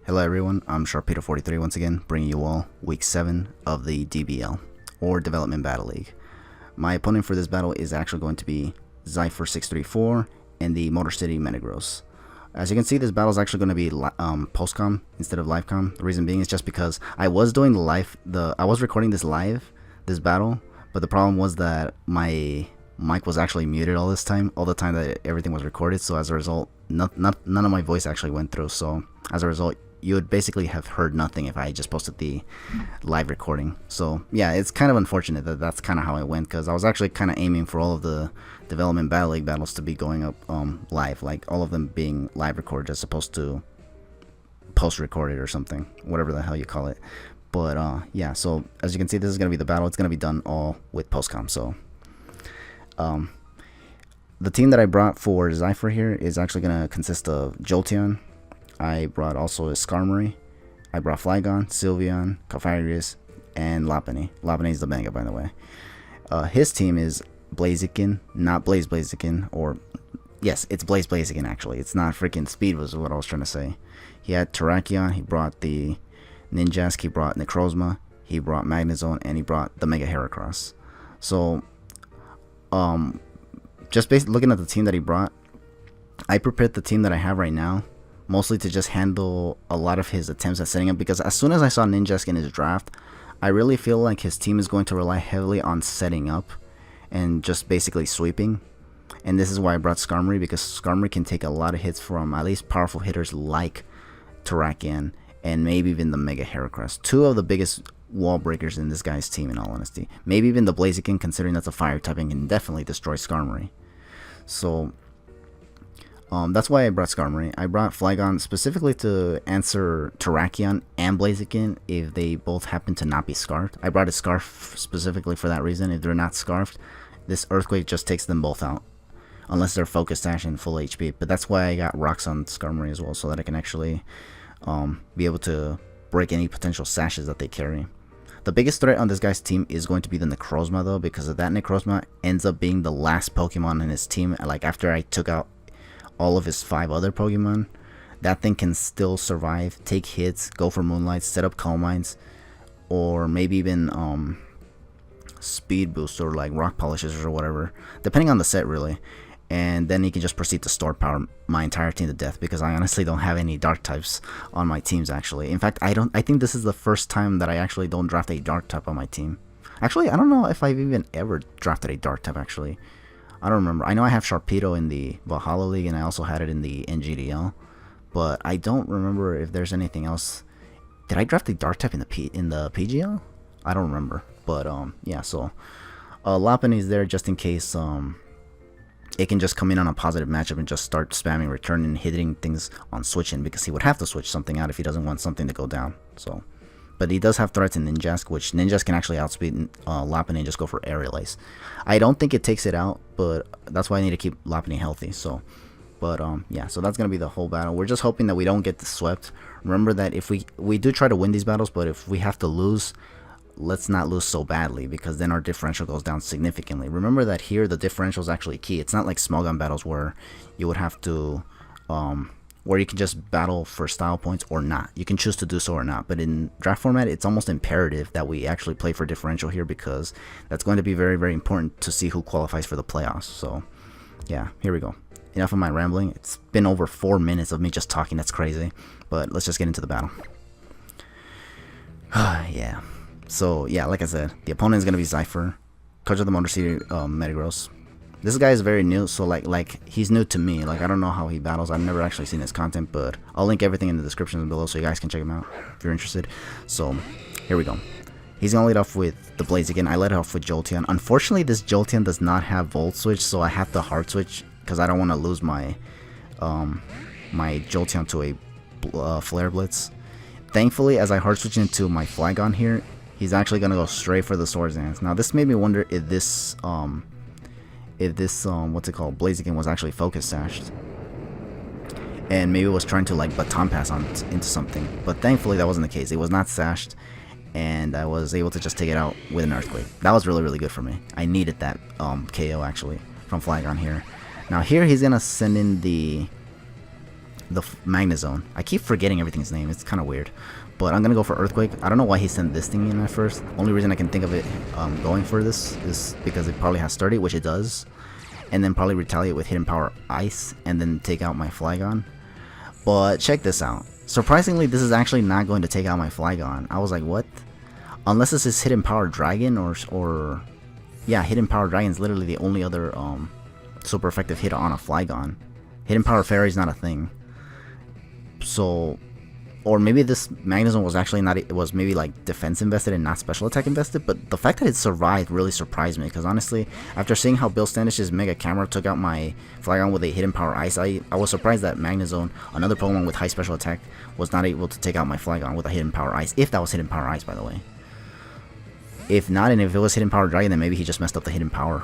Hello everyone, I'm Sharpedo43 once again, bringing you all week 7 of the DBL, or Development Battle League. My opponent for this battle is actually going to be Zypher634 and the Motor City Metagross. As you can see, this battle is actually going to be post-com instead of live-com. The reason being is just because I was doing I was recording this battle, but the problem was that my mic was actually muted all the time that everything was recorded, so as a result, none of my voice actually went through, so as a result, you would basically have heard nothing if I just posted the live recording. So yeah, it's kind of unfortunate that that's kind of how it went, because I was actually kind of aiming for all of the Development Battle League battles to be going up live, like all of them being live recorded as opposed to post-recorded or something, whatever the hell you call it. But yeah, so as you can see, this is going to be the battle. It's going to be done all with post-com. So the team that I brought for Zypher here is actually going to consist of Jolteon. I brought also a Skarmory. I brought Flygon, Sylveon, Cofagrigus, and Lopunny. Lopunny is the Mega, by the way. His team is Blaziken, not Blaziken, or yes, it's Blaziken actually. It's not freaking Speed was what I was trying to say. He had Terrakion, he brought the Ninjask, he brought Necrozma, he brought Magnezone, and he brought the Mega Heracross. So, just basically looking at the team that he brought, I prepared the team that I have right now mostly to just handle a lot of his attempts at setting up, because as soon as I saw Ninjask in his draft, I really feel like his team is going to rely heavily on setting up and just basically sweeping. And this is why I brought Skarmory, because Skarmory can take a lot of hits from at least powerful hitters like Terrakion and maybe even the Mega Heracross. Two of the biggest wall breakers in this guy's team, in all honesty. Maybe even the Blaziken, considering that's a fire typing, can definitely destroy Skarmory. So that's why I brought Skarmory. I brought Flygon specifically to answer Terrakion and Blaziken if they both happen to not be scarfed. I brought a scarf specifically for that reason. If they're not scarfed, this Earthquake just takes them both out, unless they're Focus Sash and full HP. But that's why I got Rocks on Skarmory as well, so that I can actually be able to break any potential sashes that they carry. The biggest threat on this guy's team is going to be the Necrozma, though, because of that Necrozma ends up being the last Pokemon in his team. Like, after I took out all of his 5 other Pokemon, that thing can still survive, take hits, go for Moonlight, set up Calm Minds, or maybe even Speed Boost or like Rock Polishes or whatever, depending on the set really. And then he can just proceed to Store Power my entire team to death, because I honestly don't have any Dark types on my teams actually. In fact, I think this is the first time that I actually don't draft a Dark type on my team. Actually, I don't know if I've even ever drafted a Dark type actually. I don't remember. I know I have Sharpedo in the Valhalla League, and I also had it in the NGDL, but I don't remember if there's anything else. Did I draft the Dark type in the PGL? I don't remember. But yeah. So Lopunny is there just in case it can just come in on a positive matchup and just start spamming return and hitting things on switching, because he would have to switch something out if he doesn't want something to go down. So. But he does have threats in Ninjask, which Ninjask can actually outspeed Lopunny and just go for Aerial Ace. I don't think it takes it out, but that's why I need to keep Lopunny healthy. So, but yeah, so that's gonna be the whole battle. We're just hoping that we don't get swept. Remember that if we do try to win these battles, but if we have to lose, let's not lose so badly, because then our differential goes down significantly. Remember that here the differential is actually key. It's not like Smogon battles where you would have to where you can just battle for style points or not. You can choose to do so or not. But in draft format, it's almost imperative that we actually play for differential here, because that's going to be very, very important to see who qualifies for the playoffs. So, yeah, here we go. Enough of my rambling. It's been over 4 minutes of me just talking. That's crazy. But let's just get into the battle. Yeah. So, yeah, like I said, the opponent is going to be Zypher, coach of the Motor City Metagross. This guy is very new, so like he's new to me. Like, I don't know how he battles. I've never actually seen his content, but I'll link everything in the description below so you guys can check him out if you're interested. So here we go. He's gonna lead off with the Blaziken. I led off with Jolteon. Unfortunately, this Jolteon does not have Volt Switch, so I have to Hard Switch because I don't want to lose my my Jolteon to a Flare Blitz. Thankfully, as I Hard Switch into my Flygon here, he's actually gonna go straight for the Swords Dance. Now, this made me wonder if this what's it called, Blaziken was actually Focus Sashed, and maybe it was trying to like Baton Pass on into something. But thankfully that wasn't the case. It was not sashed, and I was able to just take it out with an Earthquake. That was really, really good for me. I needed that KO actually from Flygon here. Now here he's gonna send in the the Magnezone. I keep forgetting everything's name. It's kind of weird. But I'm going to go for Earthquake. I don't know why he sent this thing in at first. Only reason I can think of it going for this is because it probably has Sturdy, which it does. And then probably retaliate with Hidden Power Ice and then take out my Flygon. But check this out. Surprisingly, this is actually not going to take out my Flygon. I was like, what? Unless this is Hidden Power Dragon or yeah, Hidden Power Dragon is literally the only other super effective hit on a Flygon. Hidden Power Fairy is not a thing. So, or maybe this Magnezone was actually not, it was maybe like defense invested and not special attack invested, but the fact that it survived really surprised me, because honestly, after seeing how Bill Standish's Mega Camera took out my Flygon with a Hidden Power Ice, I was surprised that Magnezone, another Pokemon with high special attack, was not able to take out my Flygon with a Hidden Power Ice, if that was Hidden Power Ice, by the way. If not, and if it was Hidden Power Dragon, then maybe he just messed up the Hidden Power,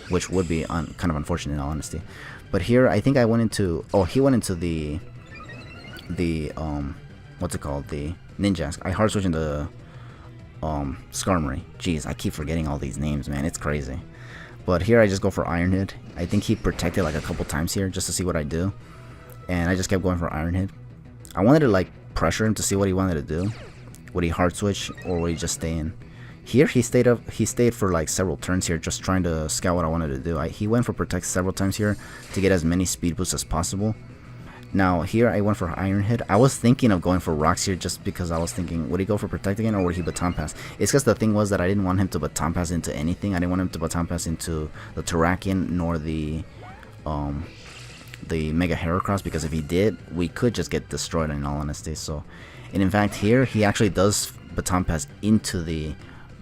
which would be kind of unfortunate in all honesty. But here, I think I went into, oh, he went into the what's it called, the Ninjask. I hard switch into Skarmory. Jeez, I keep forgetting all these names, man, it's crazy. But here I just go for Iron Head. I think he protected like a couple times here just to see what I do, and I just kept going for Iron Head. I wanted to like pressure him to see what he wanted to do. Would he hard switch or would he just stay in? Here he stayed up. He stayed for like several turns here, just trying to scout what I wanted to do. He went for protect several times here to get as many speed boosts as possible. Now here I went for Iron Head. I was thinking of going for Rocks here just because I was thinking, would he go for protect again or would he Baton Pass? It's because the thing was that I didn't want him to Baton Pass into anything. I didn't want him to Baton Pass into the Terrakion nor the Mega Heracross, because if he did, we could just get destroyed in all honesty. So, and in fact here he actually does Baton Pass into the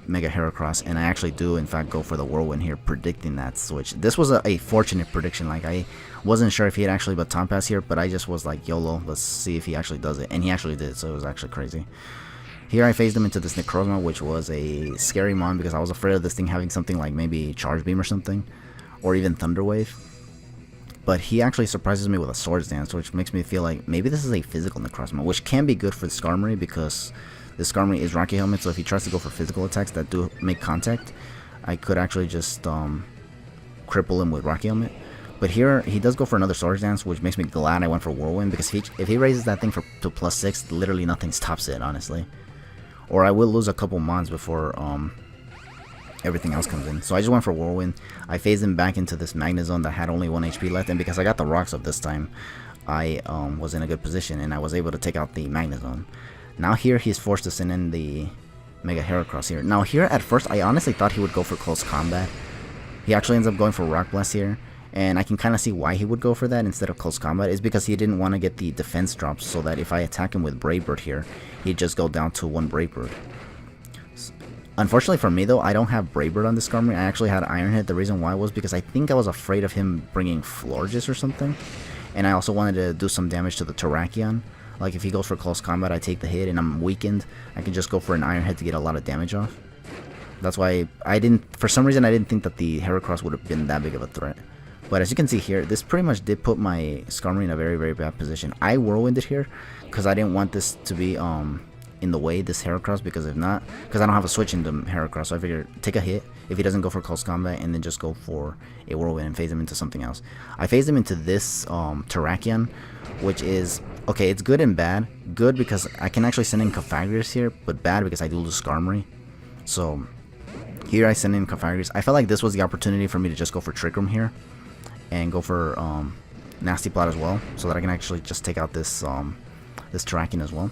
Mega Heracross, and I actually do in fact go for the Whirlwind here, predicting that switch. This was a fortunate prediction. Like, I wasn't sure if he had actually Baton Pass here, but I just was like, YOLO, let's see if he actually does it, and he actually did, so it was actually crazy. Here I phased him into this Necrozma, which was a scary mon because I was afraid of this thing having something like maybe Charge Beam or something, or even Thunder Wave. But he actually surprises me with a Swords Dance, which makes me feel like maybe this is a physical Necrozma, which can be good for the Skarmory because this Skarmory is Rocky Helmet, so if he tries to go for physical attacks that do make contact, I could actually just cripple him with Rocky Helmet. But here, he does go for another Swords Dance, which makes me glad I went for Whirlwind, because if he raises that thing to +6, literally nothing stops it, honestly. Or I will lose a couple mons before everything else comes in. So I just went for Whirlwind. I phased him back into this Magnezone that had only 1 HP left, and because I got the Rocks up this time, I was in a good position, and I was able to take out the Magnezone. Now here he's forced to send in the Mega Heracross here. Now here at first I honestly thought he would go for Close Combat. He actually ends up going for Rock Blast here, and I can kind of see why he would go for that instead of Close Combat. Is because he didn't want to get the defense drops, so that if I attack him with Brave Bird here, he'd just go down to 1 Brave Bird. Unfortunately for me though, I don't have Brave Bird on this Skarmory. I actually had Iron Head. The reason why was because I think I was afraid of him bringing Florges or something, and I also wanted to do some damage to the Terrakion. Like if he goes for Close Combat, I take the hit and I'm weakened, I can just go for an Iron Head to get a lot of damage off. That's why I didn't, for some reason I didn't think that the Heracross would have been that big of a threat. But as you can see here, this pretty much did put my Skarmory in a very, very bad position. I Whirlwinded here because I didn't want this to be in the way, this Heracross, because if not, because I don't have a switch into Heracross, so I figured take a hit if he doesn't go for Close Combat and then just go for a Whirlwind and phase him into something else. I phased him into this Terrakion, which is, okay, it's good and bad. Good because I can actually send in Cofagrigus here, but bad because I do lose Skarmory. So here I send in Cofagrigus. I felt like this was the opportunity for me to just go for Trick Room here and go for Nasty Plot as well, so that I can actually just take out this this Terrakion as well.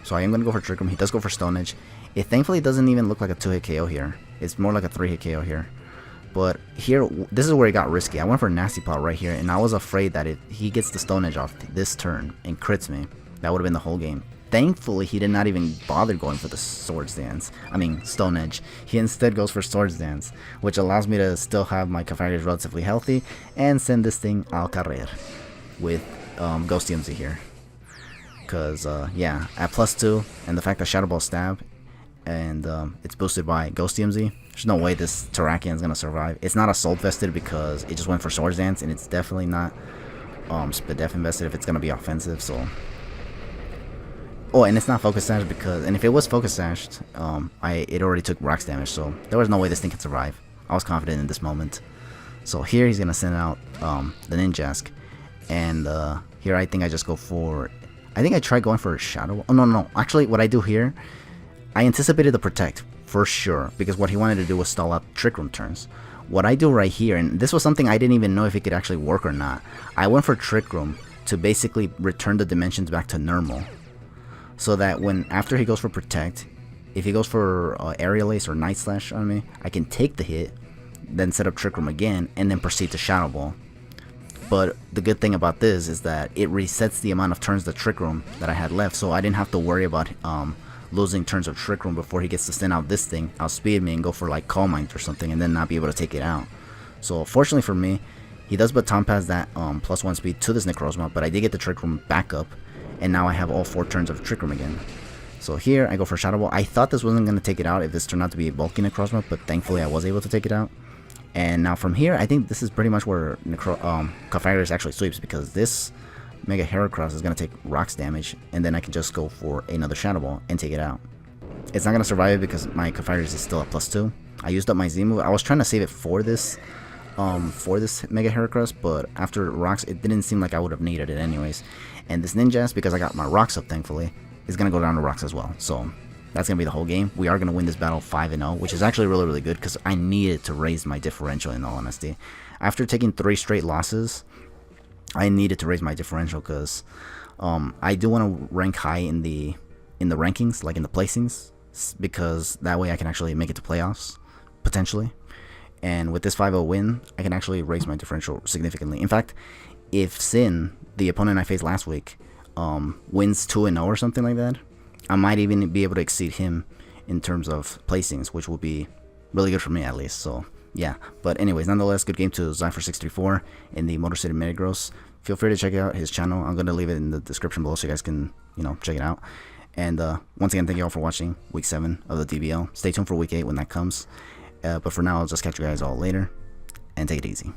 So I am going to go for Trick Room. He does go for Stone Edge. It thankfully doesn't even look like a 2-hit KO here. It's more like a 3-hit KO here. But here, this is where it got risky. I went for Nasty Plot right here, and I was afraid that if he gets the Stone Edge off this turn and crits me, that would have been the whole game. Thankfully, he did not even bother going for the Swords Dance. I mean, Stone Edge. He instead goes for Swords Dance, which allows me to still have my Cofagrigus relatively healthy and send this thing al carrer with Ghost DMZ here. Because, yeah, at +2, and the fact that Shadow Ball stab, and it's boosted by Ghost DMZ, there's no way this Terrakion is going to survive. It's not Assault Vested because it just went for Swords Dance, and it's definitely not Spadef invested if it's going to be offensive, so. Oh, and it's not Focus Sash because, and if it was Focus Sashed, it already took Rocks damage, so there was no way this thing could survive. I was confident in this moment. So here he's going to send out the Ninjask. And here I think I just go for, I think I tried going for a shadow. Oh no, actually what I do here, I anticipated the protect for sure, because what he wanted to do was stall out Trick Room turns. What I do right here, and this was something I didn't even know if it could actually work or not, I went for Trick Room to basically return the dimensions back to normal, so that when after he goes for protect, if he goes for aerial ace or night slash on me, I can take the hit, then set up Trick Room again, and then proceed to Shadow Ball. But the good thing about this is that it resets the amount of turns the Trick Room that I had left, so I didn't have to worry about losing turns of Trick Room before he gets to send out this thing, outspeed me and go for like Calm Mind or something, and then not be able to take it out. So fortunately for me, he does baton pass that +1 speed to this Necrozma, but I did get the Trick Room back up, and now I have all 4 turns of Trick Room again. So here I go for Shadow Ball. I thought this wasn't going to take it out if this turned out to be a bulky Necrozma, but thankfully I was able to take it out. And now from here, I think this is pretty much where Clefairy actually sweeps, because this Mega Heracross is going to take rocks damage, and then I can just go for another Shadow Ball and take it out. It's not going to survive it because my Clefairy is still at +2. I used up my Z move. I was trying to save it for this Mega Heracross, but after rocks, it didn't seem like I would have needed it anyways. And this Ninjask, because I got my rocks up thankfully, is going to go down to rocks as well. So that's going to be the whole game. We are going to win this battle 5-0, which is actually really good, because I needed to raise my differential in all honesty. After taking 3 straight losses, I needed to raise my differential, because I do want to rank high in the rankings, like in the placings, because that way I can actually make it to playoffs, potentially. And with this 5-0 win, I can actually raise my differential significantly. In fact, if Sin, the opponent I faced last week, wins 2-0 or something like that, I might even be able to exceed him in terms of placings, which will be really good for me at least. So yeah, but anyways, nonetheless, good game to Zypher634 in the Motor City Metagross. Feel free to check out his channel. I'm going to leave it in the description below so you guys can, check it out. And once again, thank you all for watching Week 7 of the DBL. Stay tuned for Week 8 when that comes. But for now, I'll just catch you guys all later, and take it easy.